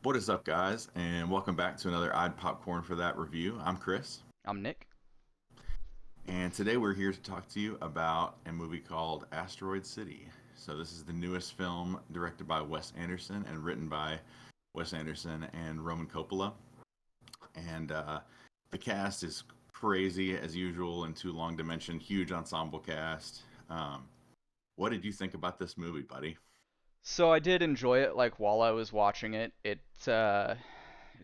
What is up, guys? And welcome back to another I'd Popcorn for That review. I'm Chris, I'm Nick. and today we're here to talk to you about a movie called Asteroid City. So, this is the newest film directed by Wes Anderson and written by Wes Anderson and Roman Coppola. And the cast is crazy as usual and too long to mention. Huge ensemble cast. What did you think about this movie, buddy? So I did enjoy it like while I was watching it.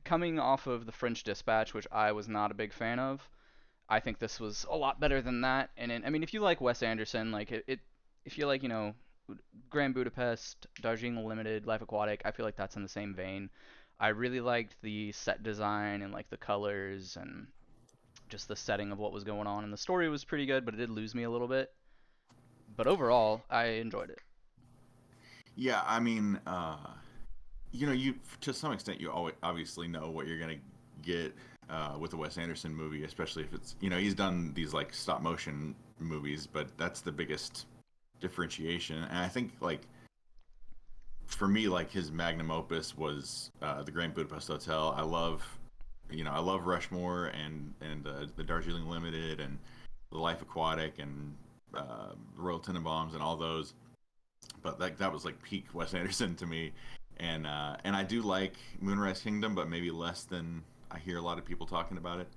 Coming off of The French Dispatch, which I was not a big fan of. I think this was a lot better than that. I mean, if you like Wes Anderson, if you like, Grand Budapest, Darjeeling Limited, Life Aquatic, I feel like that's in the same vein. I really liked the set design and like the colors and just the setting of what was going on, and the story was pretty good, but it did lose me a little bit. But overall, I enjoyed it. Yeah, you to some extent you always obviously know what you're gonna get with a Wes Anderson movie, especially if it's he's done these like stop motion movies, but that's the biggest differentiation. And I think like for me, like his magnum opus was the Grand Budapest Hotel. I love Rushmore and the Darjeeling Limited and the Life Aquatic and Royal Tenenbaums and all those. But like that was like peak Wes Anderson to me, and I do like Moonrise Kingdom, but maybe less than I hear a lot of people talking about it.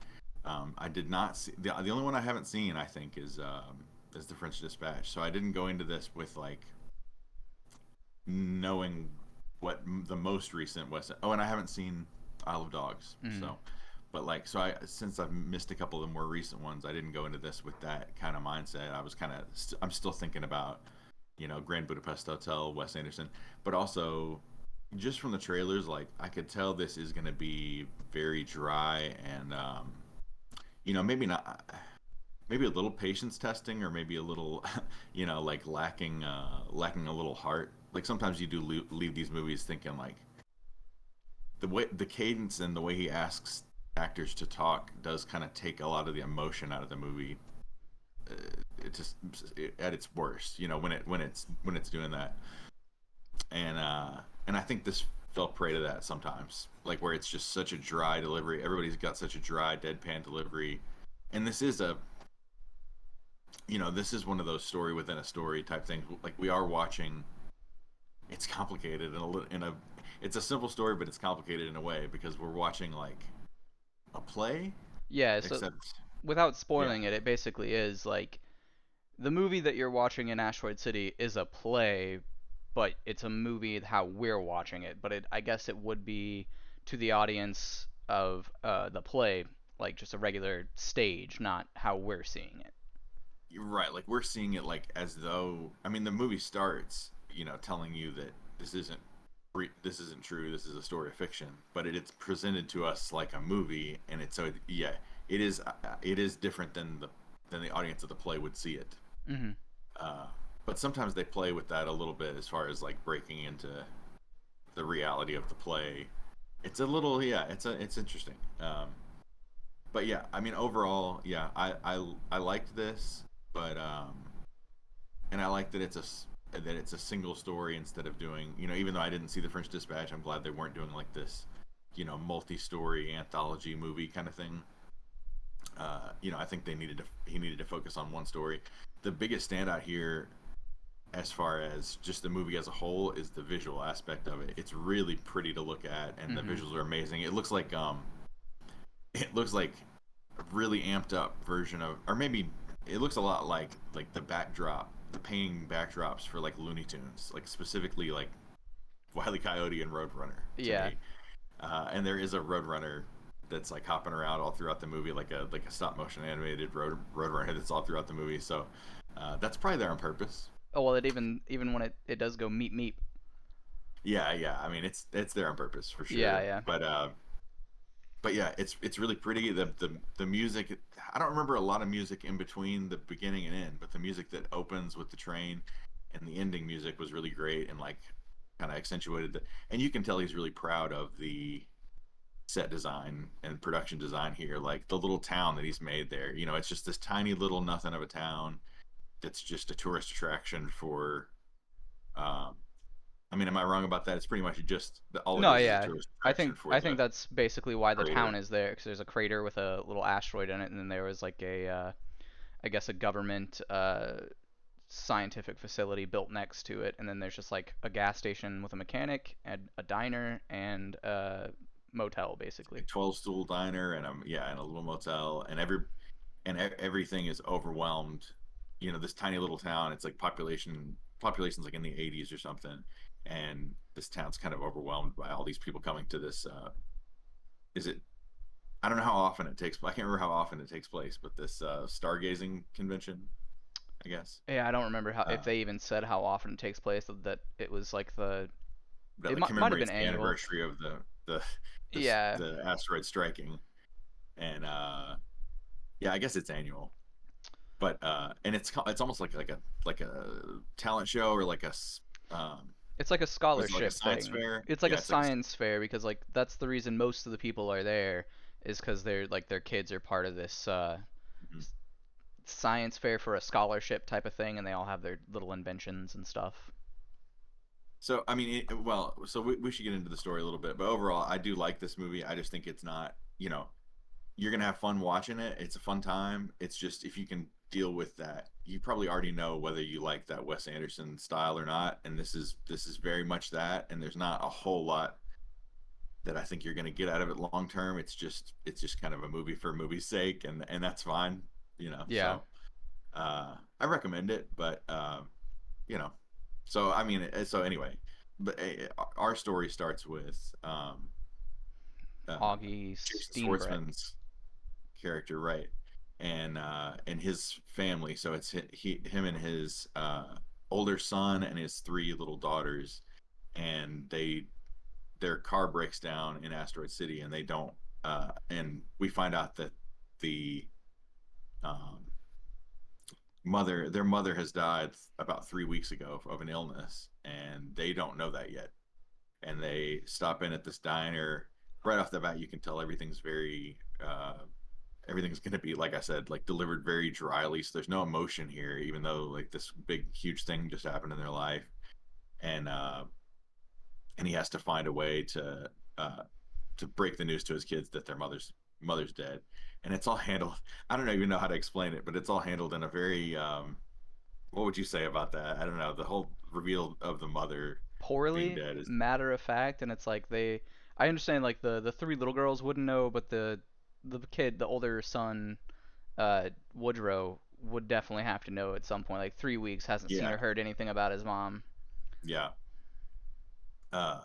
I did not see the only one I haven't seen. I think is the French Dispatch. So I didn't go into this with like knowing what the most recent Wes. Oh, and I haven't seen Isle of Dogs. Mhm. So, but like so I since I've missed a couple of the more recent ones, I didn't go into this with that kind of mindset. I was kind of I'm still thinking about Grand Budapest Hotel, Wes Anderson, but also just from the trailers, like I could tell this is going to be very dry and maybe not, maybe a little patience testing or maybe a little, like lacking a little heart. Like sometimes you do leave these movies thinking like the cadence and the way he asks actors to talk does kind of take a lot of the emotion out of the movie. uh, it just at its worst, when it's doing that, and I think this fell prey to that sometimes, like where it's just such a dry delivery. Everybody's got such a dry, deadpan delivery, and this is one of those story within a story type things. Like we are watching, it's complicated it's a simple story, but it's complicated in a way because we're watching like a play, Yeah, so except without yeah, spoiling it, it basically is like the movie that you're watching in Asteroid City is a play, but it's a movie how we're watching it. But I guess it would be to the audience of the play, like just a regular stage, not how we're seeing it. you're right. Like we're seeing it like as though the movie starts, telling you that this isn't true. This is a story of fiction, but it's presented to us like a movie, and it's so yeah, it is different than the audience of the play would see it. Hmm. Uh, but sometimes they play with that a little bit as far as like breaking into the reality of the play. It's a little yeah, it's interesting. But yeah, I mean overall, yeah, I liked this, but and I like that it's a single story instead of doing even though I didn't see the French Dispatch, I'm glad they weren't doing like this multi-story anthology movie kind of thing. I think he needed to focus on one story. The biggest standout here, as far as just the movie as a whole, is the visual aspect of it. It's really pretty to look at, and the Hmm. visuals are amazing. It looks like a really amped up version of, or maybe it looks a lot like the painting backdrops for like Looney Tunes, like specifically like Wile E. Coyote and Roadrunner to Yeah. me. And there is a Roadrunner that's like hopping around all throughout the movie, like a stop motion animated Roadrunner that's all throughout the movie. So that's probably there on purpose. Oh well, it even when it does go meep meep. Yeah, yeah. I mean, it's there on purpose for Yeah, sure. yeah. But yeah, it's really pretty. The music. I don't remember a lot of music in between the beginning and end, but the music that opens with the train and the ending music was really great and like kind of accentuated the. And you can tell he's really proud of the set design and production design here. Like the little town that he's made there. It's just this tiny little nothing of a town that's just a tourist attraction um, I mean, am I wrong about that? It's pretty much just all it No, is a yeah. tourist I attraction think for I think the that's basically why the town crater. is there, because there's a crater with a little asteroid in it, and then there was like a I guess a government scientific facility built next to it, and then there's just like a gas station with a mechanic and a diner and a motel basically. A 12 stool diner and yeah, and a little motel, and everything is overwhelmed. This tiny little town, it's like population's like in the 80s or something, and this town's kind of overwhelmed by all these people coming to this. Is it? I don't know how often it takes. I can't remember how often it takes place, but this stargazing convention, I guess. Yeah, I don't remember how if Uh, they even said how often it takes place. That it was like the that it like might have been commemorates the annual. anniversary of the Yeah, the asteroid striking, and yeah, I guess it's annual. But and it's almost like a talent show or like um it's like a was it like a scholarship science thing. fair? It's like a Yeah, it's like a science fair because like that's the reason most of the people are there is because they're like their kids are part of this mhm. science fair for a scholarship type of thing, and they all have their little inventions and stuff. So I mean, well, so we should get into the story a little bit, but overall, I do like this movie. I just think it's not, you're gonna have fun watching it. It's a fun time. It's just if you can deal with that, you probably already know whether you like that Wes Anderson style or not. And this is very much that. And there's not a whole lot that I think you're gonna get out of it long term. It's just kind of a movie for movie's sake, and that's fine. Yeah. So I recommend it, but you know, so I mean, so anyway, but our story starts with uh, Augie Jason Steenbreck. Schwartzman's character, right? And his family. So it's him and his older son and his three little daughters, and their car breaks down in Asteroid City, and they don't. And we find out that the um, their mother has died about 3 weeks ago of an illness, and they don't know that yet. And they stop in at this diner. Right off the bat, you can tell everything's going to be, like I said, like delivered very dryly. So there's no emotion here, even though like this big huge thing just happened in their life. And uh and he has to find a way uh to break the news to his kids that their mother's dead. And it's all handled, I don't even know how to explain it, but it's all handled in a very what would you say about that? I don't know, the whole reveal of the mother being Poorly, dead is, matter of fact, and it's like I understand like the three little girls wouldn't know, but the kid, the older son, Woodrow would definitely have to know at some point. Like 3 weeks, hasn't seen yeah, or heard anything about his mom. yeah. uh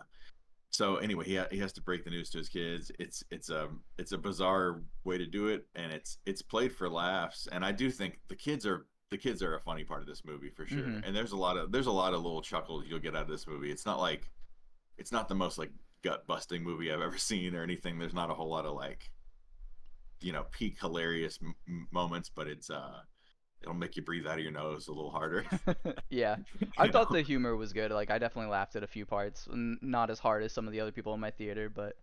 so anyway, he has to break the news to his kids. It's a bizarre way to do it, and it's played for laughs. And I do think the kids are a funny part of this movie for sure. Mm-hmm. And there's a lot of little chuckles you'll get out of this movie. It's not the most like gut busting movie I've ever seen or anything. There's not a whole lot of like peak hilarious moments, but it'll make you breathe out of your nose a little harder. Yeah, I you thought know the humor was good. Like I definitely laughed at a few parts, not as hard as some of the other people in my theater, but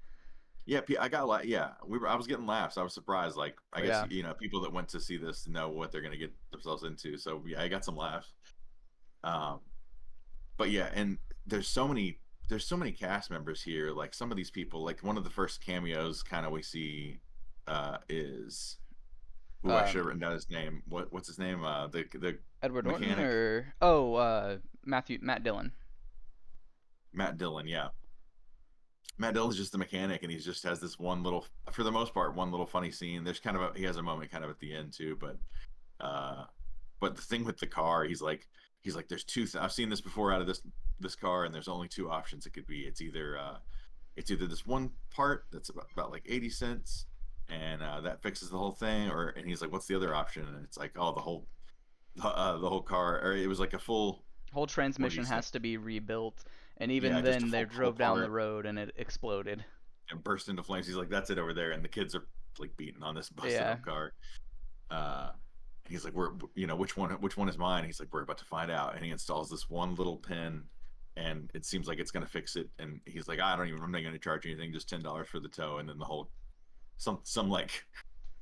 Yeah, I got like, yeah, I was getting laughs. I was surprised. Like, I guess yeah. people that went to see this know what they're gonna get themselves into. So yeah, I got some laughs. Um, but yeah, and there's so many cast members here. Like some of these people, like one of the first cameos, kind of we see, is, ooh, I should have Um, written down his name. What's his name? The Edward Norton mechanic, or Matt Dillon. Matt Dillon. Yeah, Matt Dillon's just the mechanic, and he just has this one little, for the most part, one little funny scene. There's kind of he has a moment kind of at the end too, uh, but the thing with the car, he's like, there's I've seen this before out of this car, and there's only two options it could be. It's either this one part that's about like 80 cents, and that fixes the whole thing, and he's like, what's the other option? And it's like, oh, the whole car, or it was like a full, Whole what do you transmission say? has to be rebuilt, and Yeah, even just a then they full drove down the part road and it exploded. and burst into flames. He's like, that's it over there, and the kids are like beating on this busted Yeah. up car. Uh, he's like, which one is mine? He's like, we're about to find out. And he installs this one little pin, and it seems like it's gonna fix it. And he's like, I'm not gonna charge anything, just $10 for the tow. And then the whole, some like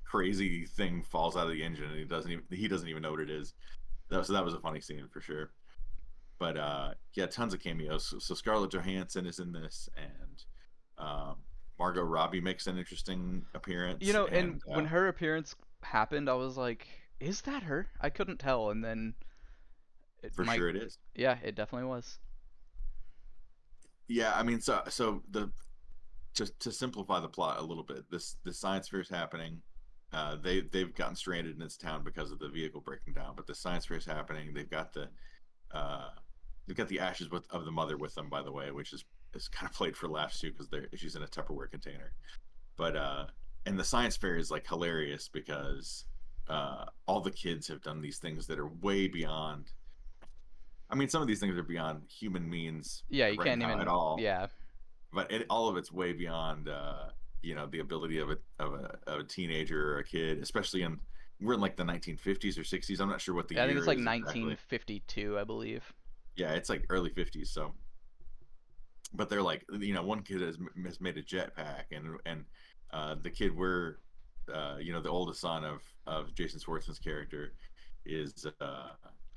crazy thing falls out of the engine, and he doesn't even know what it is. So that was a funny scene for sure. But yeah, tons of cameos. So Scarlett Johansson is in this, and um, Margot Robbie makes an interesting You appearance, know, and and when her appearance happened, I was like, is that her? I couldn't tell, and then it for might, sure it is. yeah, it definitely was. Yeah, I mean, so the just to simplify the plot a little bit, this science fair is happening. They've gotten stranded in this town because of the vehicle breaking down, but the science fair is happening. Uh, they've got the ashes of the mother with them, by the way, which is kind of played for laughs too because she's in a Tupperware container. But and the science fair is like hilarious because all the kids have done these things that are way beyond. I mean, some of these things are beyond human means Yeah, you right can't now at even, all, yeah. but all of it's way beyond the ability of a teenager or a kid, especially in we're in like the 1950s or 60s. I'm not sure what the I think it's year like is exactly. 1952, I believe. Yeah, it's like early 50s. So, but they're like, one kid has made a jetpack, and the kid we're the oldest son of Jason Schwartzman's character is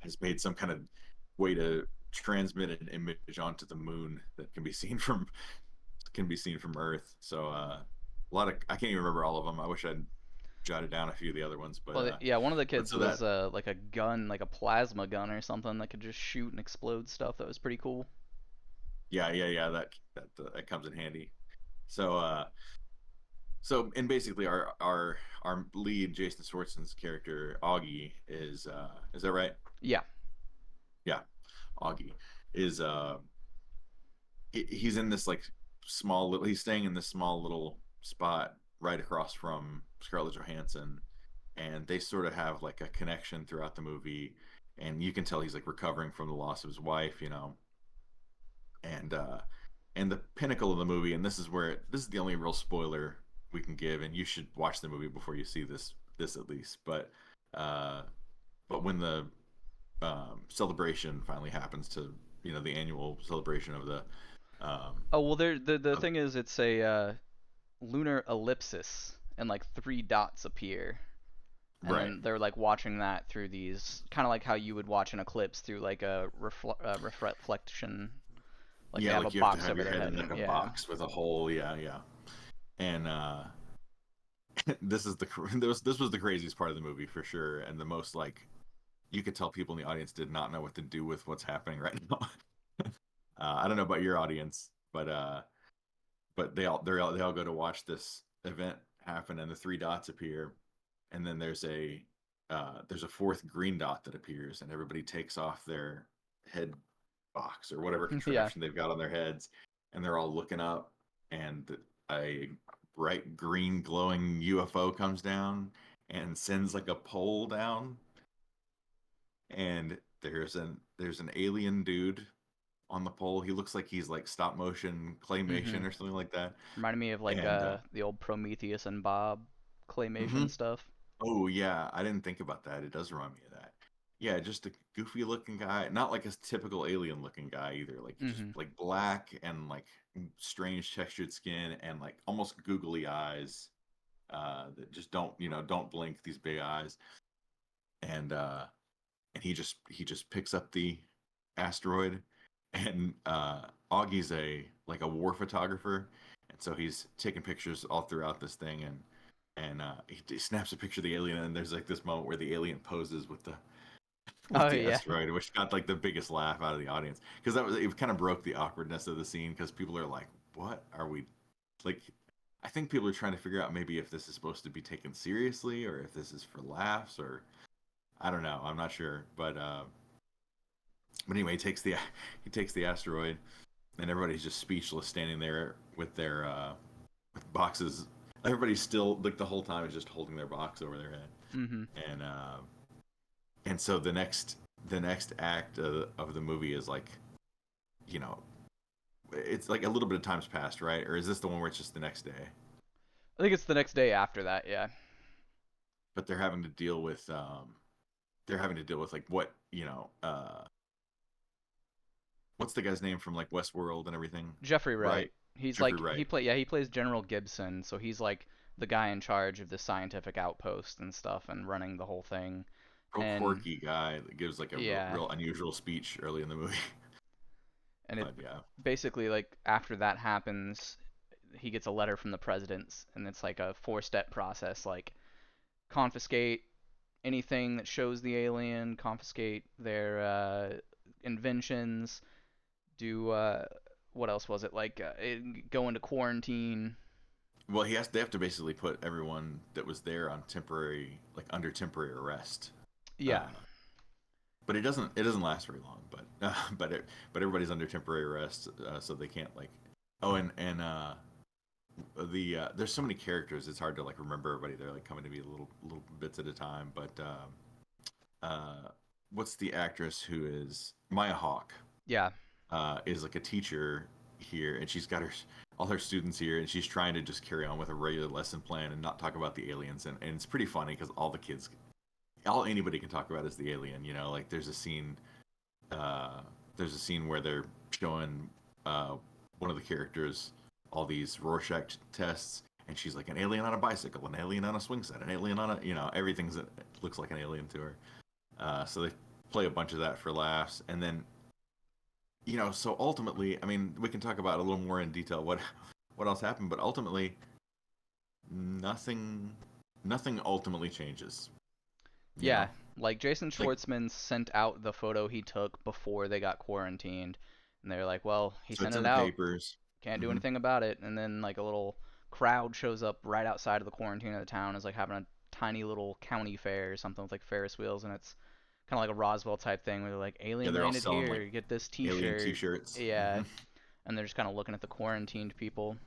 has made some kind of way to transmit an image onto the moon that can be seen from Earth. So a lot of I can't even remember all of them. I wish I'd jotted down a few of the other ones, Well, yeah, one of the but kids so was that like a gun, like a plasma gun or something that could just shoot and explode stuff. That was pretty cool. yeah that comes in handy. So and basically our lead Jason Schwartzman's character Augie is that right? Yeah. Yeah, Augie is he's in this like small little he's staying in this small little spot right across from Scarlett Johansson, and they sort of have like a connection throughout the movie, and you can tell he's like recovering from the loss of his wife, and the pinnacle of the movie, and this is the only real spoiler we can give, and you should watch the movie before you see this at least, uh when the celebration finally happens to the annual celebration of the um Oh well, the of, thing is, it's a lunar ellipsis, and like three dots appear, and right. then they're like watching that through these, kind of like how you would watch an eclipse through like a reflection, like they Yeah, have a like you have to box have over your their head head. in like a Yeah. box with a hole. Yeah. And this is the this was the craziest part of the movie for sure, and the most like you could tell people in the audience did not know what to do with what's happening right now. I don't know about your audience, but they all go to watch this event happen, and the three dots appear, and then there's a fourth green dot that appears, and everybody takes off their head box or whatever Yeah. contraption they've got on their heads, and they're all looking up, and a bright green glowing UFO comes down and sends like a pole down, and there's an alien dude on the pole. He looks like he's like stop motion Mhm. claymation or something like that. Reminded me of like And the old Prometheus and Bob claymation mhm. stuff. Oh yeah, I didn't think about that. It does remind me of that. Yeah, just a goofy looking guy, not like a typical alien looking guy either. Like just Mhm. like black and like strange textured skin and like almost googly eyes that just don't blink, these big eyes. And he just picks up the asteroid, and Augie's a war photographer, and so he's taking pictures all throughout this thing, and he snaps a picture of the alien, and there's like this moment where the alien poses with the Oh with the yeah. asteroid, which got like the biggest laugh out of the audience because it kind of broke the awkwardness of the scene because people are like, "What are we like?" I think people are trying to figure out maybe if this is supposed to be taken seriously or if this is for laughs or I don't know. I'm not sure, but anyway, he takes the asteroid, and everybody's just speechless, standing there with their with boxes. Everybody's still like the whole time is just holding their box over their head, Mhm. and so the next act of the movie is like you know it's like a little bit of time's passed, right? Or is this the one where it's just the next day? I think it's the next day after that. Yeah. But they're having to deal with like what's the guy's name from like Westworld and everything, Jeffrey right? Wright. He's Jeffrey like Wright. he plays General Gibson, so he's like the guy in charge of the scientific outpost and stuff and running the whole thing. real And quirky guy that gives like a yeah, real unusual speech early in the movie. and it But yeah, basically like after that happens, he gets a letter from the president, and it's like a four-step process, like confiscate anything that shows the alien, confiscate their inventions, do what else was it? Like go into quarantine. well, they have to basically put everyone that was there on temporary, like under temporary arrest. Yeah, Uh, but it doesn't last very long. But but everybody's under temporary arrest, so they can't like. Oh, and there's so many characters, it's hard to like remember everybody. They're like coming to me little bits at a time. But what's the actress who is Maya Hawke? yeah, Is like a teacher here, and she's got all her students here, and she's trying to just carry on with a regular lesson plan and not talk about the aliens. And it's pretty funny because all the kids, all anybody can talk about is the alien. You know, like uh, there's a scene where they're showing one of the characters all these Rorschach tests, and she's like an alien on a bicycle, an alien on a swing set, an alien on a, you know, everything's that looks like an alien to her. So they play a bunch of that for laughs, and then you know, so ultimately, I mean, we can talk about a little more in detail what else happened, but ultimately, nothing nothing ultimately changes. You yeah. know, Like Jason like Schwartzman sent out the photo he took before they got quarantined, and they're like, "Well, he so sent it's in it the out. papers. Can't do Hmm. anything about it." And then like a little crowd shows up right outside of the quarantine of the town, is like having a tiny little county fair or something with like Ferris wheels, and it's kind of like a Roswell type thing where they're like, Yeah, "Alien they're all landed selling like here. Get this alien T-shirt." T-shirts. Yeah, Hmm. and they're just kind of looking at the quarantined people.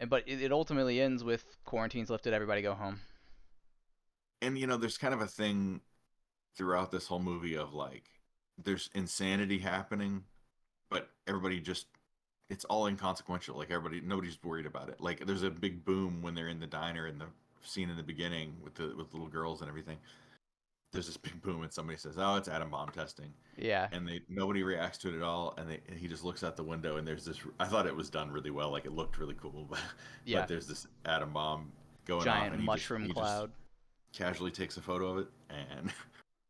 But it ultimately ends with quarantines lifted, everybody go home. And you know, there's kind of a thing throughout this whole movie of like, there's insanity happening, but everybody just it's all inconsequential. Like nobody's worried about it. Like there's a big boom when they're in the diner in the scene in the beginning with the little girls and everything. There's this big boom and somebody says, "Oh, it's atom bomb testing," Yeah, and they nobody reacts to it at all. And he just looks out the window and there's this. I thought it was done really well, like it looked really cool, but yeah, there's this atom bomb going off, giant and mushroom he just cloud. casually takes a photo of it, and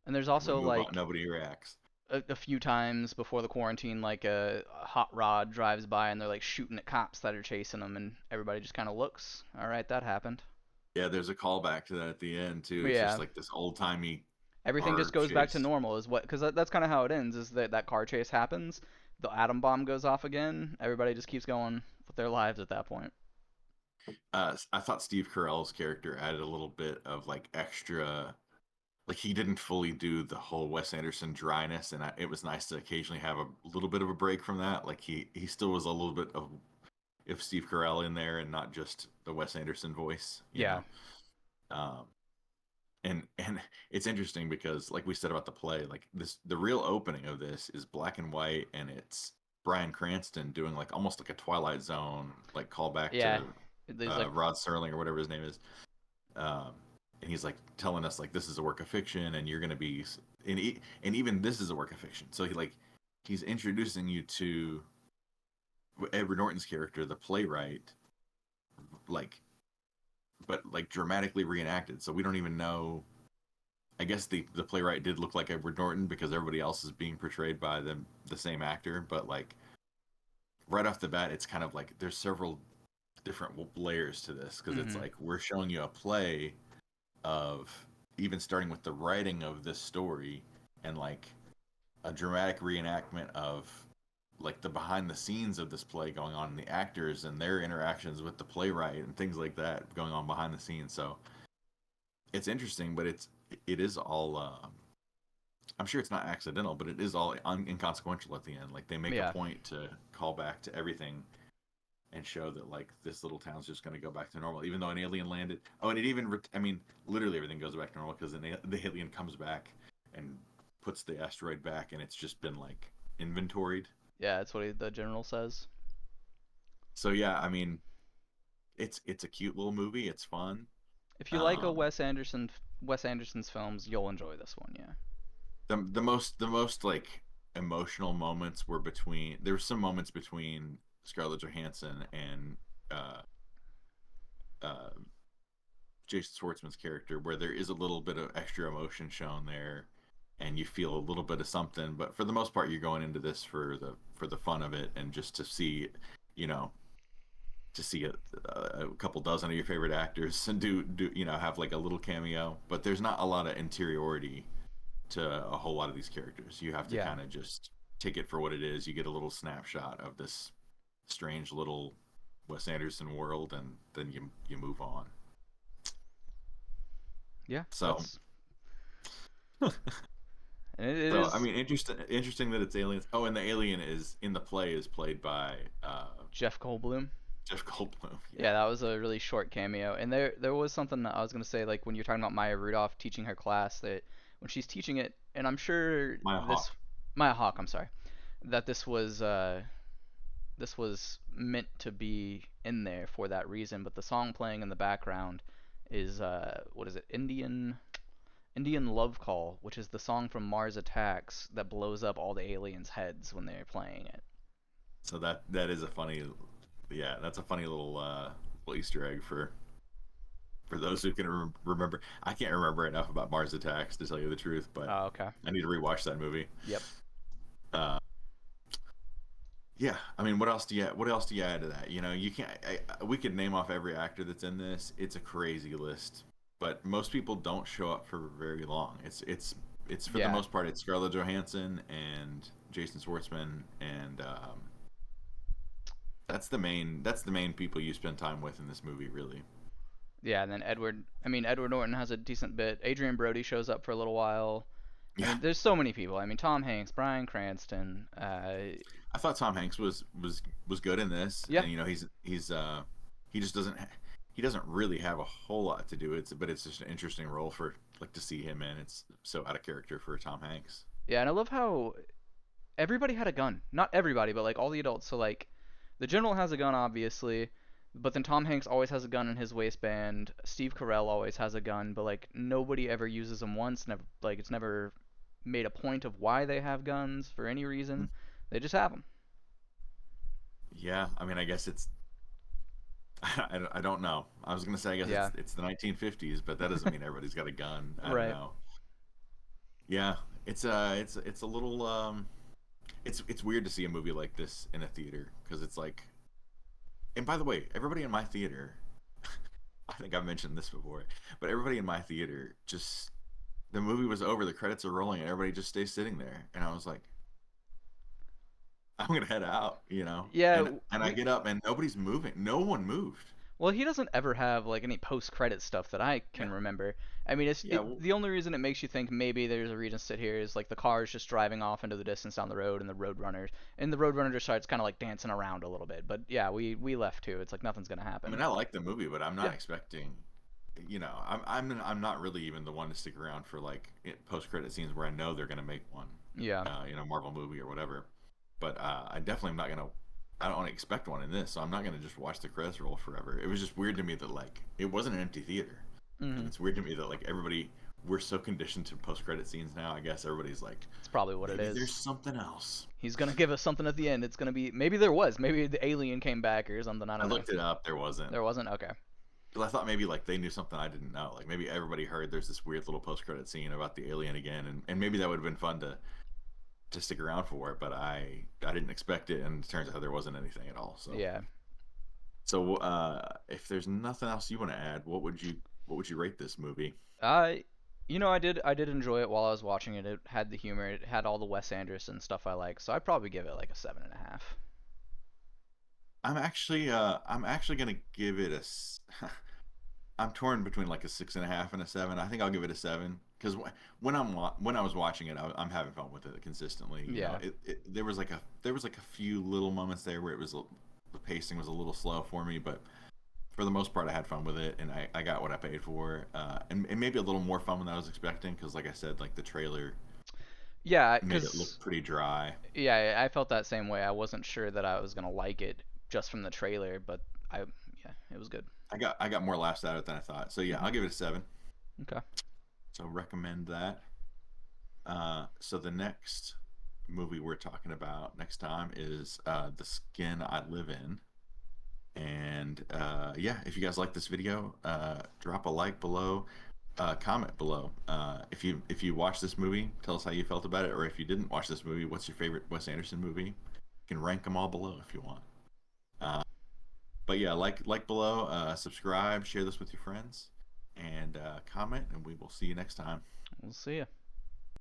And there's we also move on. like Nobody reacts. a few times before the quarantine, like a hot rod drives by and they're like shooting at cops that are chasing them, and everybody just kind of looks. All right, that happened. Yeah, there's a callback to that at the end too. But It's just yeah, like this old timey everything just car goes back to chase. normal. Is what because that's kind of how it ends. Is that that car chase happens, the atom bomb goes off again. Everybody just keeps going with their lives at that point. I thought Steve Carell's character added a little bit of like extra, like he didn't fully do the whole Wes Anderson dryness, and it was nice to occasionally have a little bit of a break from that. Like he still was a little bit of if Steve Carell in there and not just the Wes Anderson voice, you Yeah, know. Um, and it's interesting because like we said about the play, like the real opening of this is black and white, and it's Bryan Cranston doing like almost like a Twilight Zone like callback yeah. to There's like Rod Serling or whatever his name is. um, and he's like telling us like this is a work of fiction and you're gonna be and even this is a work of fiction. So he's introducing you to Edward Norton's character, the playwright, like but like dramatically reenacted. So we don't even know. I guess the playwright did look like Edward Norton because everybody else is being portrayed by the same actor. But like right off the bat, it's kind of like there's several different layers to this because it's hmm like we're showing you a play of even starting with the writing of this story and like a dramatic reenactment of like the behind the scenes of this play going on and the actors and their interactions with the playwright and things like that going on behind the scenes. So it's interesting, but it is all I'm sure it's not accidental, but it is all inconsequential at the end. Like they make a yeah. point to call back to everything and show that like this little town's just going to go back to normal, even though an alien landed. Oh, and it even I mean, literally everything goes back to normal because the alien comes back and puts the asteroid back, and it's just been like inventoried. Yeah, that's what the general says. So yeah, I mean, it's a cute little movie. It's fun. If you like a Um, Wes Anderson's films, you'll enjoy this one. Yeah. the most like emotional moments were between. There were some moments between Scarlett Johansson and uh, uh, Jason Schwartzman's character, where there is a little bit of extra emotion shown there, and you feel a little bit of something. But for the most part, you're going into this for the fun of it, and just to see, you know, to see a couple dozen of your favorite actors and do have like a little cameo. But there's not a lot of interiority to a whole lot of these characters. You have to Yeah. kind of just take it for what it is. You get a little snapshot of this strange little Wes Anderson world, and then you move on. Yeah, So that's and it so I is mean, interesting that it's aliens. Oh, and the alien is in the play is played by Jeff Goldblum. Jeff Goldblum. Yeah, Yeah, that was a really short cameo. And there was something that I was gonna say, like when you're talking about Maya Rudolph teaching her class, that when she's teaching it, and I'm sure Maya this Hawk. Maya Hawk, I'm sorry, that this was meant to be in there for that reason. But the song playing in the background is what is it? Indian Love Call, which is the song from Mars Attacks that blows up all the aliens' heads when they're playing it. So that is a funny, yeah, that's a funny little Easter egg for those who can remember. I can't remember enough about Mars Attacks to tell you the truth, but Oh, okay. I need to rewatch that movie. Yep. Uh, yeah, I mean, what else do you add to that? You can't. We could name off every actor that's in this. It's a crazy list, but most people don't show up for very long. It's for the Yeah. most part it's Scarlett Johansson and Jason Schwartzman, and that's the main people you spend time with in this movie, really. Yeah, and then Edward Norton has a decent bit. Adrian Brody shows up for a little while. I Yeah, mean, there's so many people. I mean, Tom Hanks, Bryan Cranston. I thought Tom Hanks was good in this, Yeah, and he just he doesn't really have a whole lot to do. But it's just an interesting role for like to see him in. It's so out of character for Tom Hanks. yeah, and I love how everybody had a gun. Not everybody, but like all the adults. So like, the general has a gun, obviously, but then Tom Hanks always has a gun in his waistband. Steve Carell always has a gun, but like nobody ever uses them once. Never like it's never made a point of why they have guns for any Hmm. reason. They just have them. Yeah, I mean, I guess it's I don't know. I was gonna say I guess Yeah. it's the 1950s, but that doesn't mean everybody's got a gun. I don't Right. know. Yeah, it's a little it's weird to see a movie like this in a theater because it's like. And by the way, everybody in my theater, I think I've mentioned this before, but everybody in my theater just the movie was over, the credits are rolling, and everybody just stays sitting there. And I was like, I'm gonna head out. Yeah, And I we get up and nobody's moving. No one moved. well, he doesn't ever have like any post-credit stuff that I Yeah. can remember. I mean, Yeah. Well, the only reason it makes you think maybe there's a reason to sit here is like the car is just driving off into the distance down the road, and the roadrunner just starts kind of like dancing around a little bit. But yeah, we left too. It's like nothing's gonna I happen. mean, I like the movie, but I'm Yeah, not expecting. I'm not really even the one to stick around for like post credit scenes where I know they're gonna make one, yeah. Marvel movie or whatever. But I definitely am not gonna. I don't expect one in this, so I'm not gonna just watch the credits roll forever. It was just weird to me that like it wasn't an empty theater, and Hmm. it's weird to me that like everybody we're so conditioned to post credit scenes now. I guess everybody's like, It's probably what it maybe there's is. something else. He's gonna give us something at the end. It's gonna be maybe there was maybe the alien came back or something. I I don't know. looked it up. There wasn't. There wasn't. Okay. 'Cause I thought maybe like they knew something I didn't know. Like maybe everybody heard there's this weird little post credit scene about the alien again, and maybe that would have been fun to stick around for it. But I didn't expect it, and it turns out there wasn't anything at all. So Yeah. so if there's nothing else you want to add, what would you rate this movie? I, I did enjoy it while I was watching it. It had the humor. It had all the Wes Anderson stuff I like. So I'd probably give it like a 7.5. I'm actually gonna give it I'm torn between like a 6.5 and a 7. I think I'll give it a 7 because when I was watching it, I'm having fun with it consistently. Yeah. There was like a few little moments there where the pacing was a little slow for me, but for the most part, I had fun with it, and I got what I paid for, and maybe a little more fun than I was expecting because, like I said, like the trailer Yeah, made it look cause pretty dry. yeah, I felt that same way. I wasn't sure that I was gonna like it just from the trailer, but yeah, it was good. I got more laughs out of it than I thought. So yeah, Hmm. I'll give it a 7. Okay. So recommend that. So the next movie we're talking about next time is The Skin I Live In. And yeah, if you guys like this video, drop a like below, comment below. If you watched this movie, tell us how you felt about it, or if you didn't watch this movie, what's your favorite Wes Anderson movie? You can rank them all below if you want. Uh, but yeah, like below, subscribe, share this with your friends, and comment, and we will see you next time. We'll see ya.